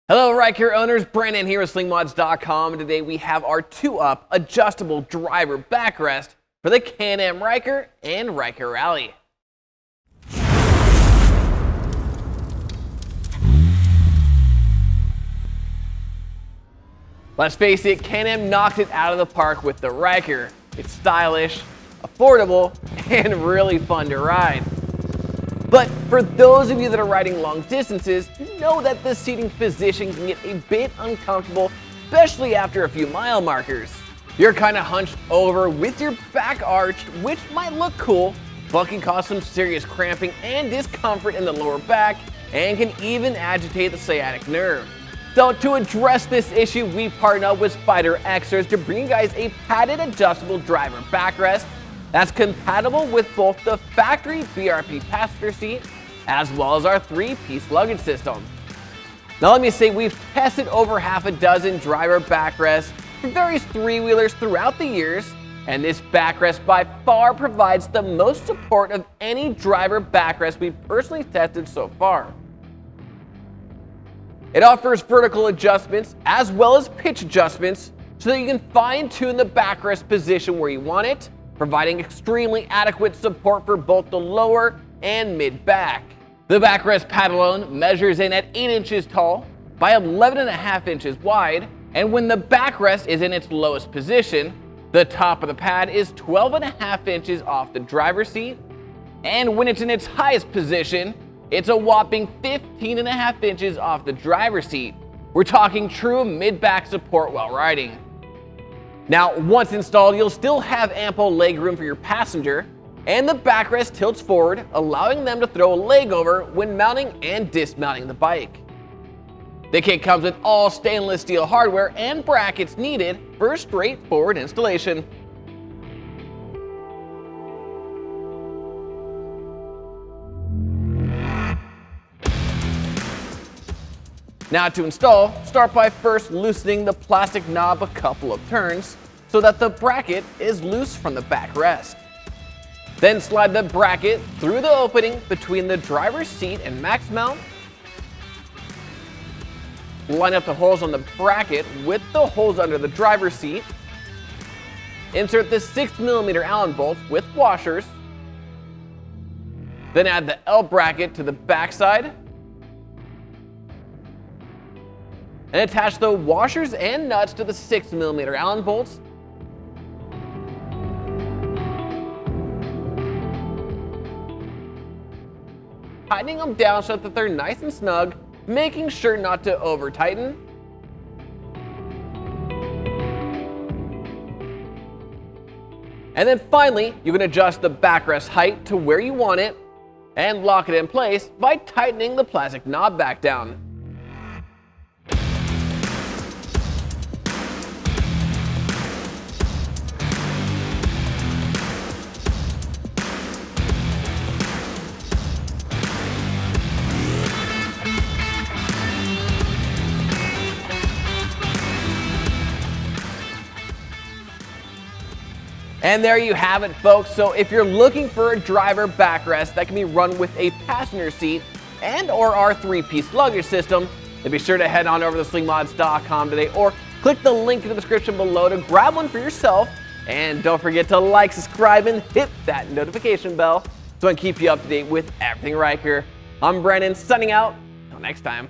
Hello Ryker owners, Brandon here with Slingmods.com, and today we have our 2-up adjustable driver backrest for the Can-Am Ryker and Ryker Rally. Let's face it, Can-Am knocked it out of the park with the Ryker. It's stylish, affordable, and really fun to ride. But for those of you that are riding long distances, you know that the seating position can get a bit uncomfortable, especially after a few mile markers. You're kind of hunched over with your back arched, which might look cool, but can cause some serious cramping and discomfort in the lower back, and can even agitate the sciatic nerve. So to address this issue, we partnered up with SpyderExtras to bring you guys a padded adjustable driver backrest that's compatible with both the factory BRP passenger seat as well as our 3-piece luggage system. Now let me say, we've tested over half a dozen driver backrests for various 3-wheelers throughout the years, and this backrest by far provides the most support of any driver backrest we've personally tested so far. It offers vertical adjustments as well as pitch adjustments so that you can fine-tune the backrest position where you want it, providing extremely adequate support for both the lower and mid-back. The backrest pad alone measures in at 8 inches tall by 11.5 inches wide, and when the backrest is in its lowest position, the top of the pad is 12.5 inches off the driver's seat, and when it's in its highest position, it's a whopping 15.5 inches off the driver's seat. We're talking true mid-back support while riding. Now, once installed, you'll still have ample leg room for your passenger, and the backrest tilts forward, allowing them to throw a leg over when mounting and dismounting the bike. The kit comes with all stainless steel hardware and brackets needed for a straightforward installation. Now to install, start by first loosening the plastic knob a couple of turns so that the bracket is loose from the backrest. Then slide the bracket through the opening between the driver's seat and max mount. Line up the holes on the bracket with the holes under the driver's seat. Insert the 6mm Allen bolts with washers. Then add the L bracket to the backside. And attach the washers and nuts to the 6mm Allen bolts. Tightening them down so that they're nice and snug, making sure not to over tighten. And then finally, you can adjust the backrest height to where you want it and lock it in place by tightening the plastic knob back down. And there you have it, folks. So if you're looking for a driver backrest that can be run with a passenger seat and or our 3-piece luggage system, then be sure to head on over to slingmods.com today or click the link in the description below to grab one for yourself. And don't forget to like, subscribe, and hit that notification bell so I can keep you up to date with everything Ryker. I'm Brandon, signing out. Until next time.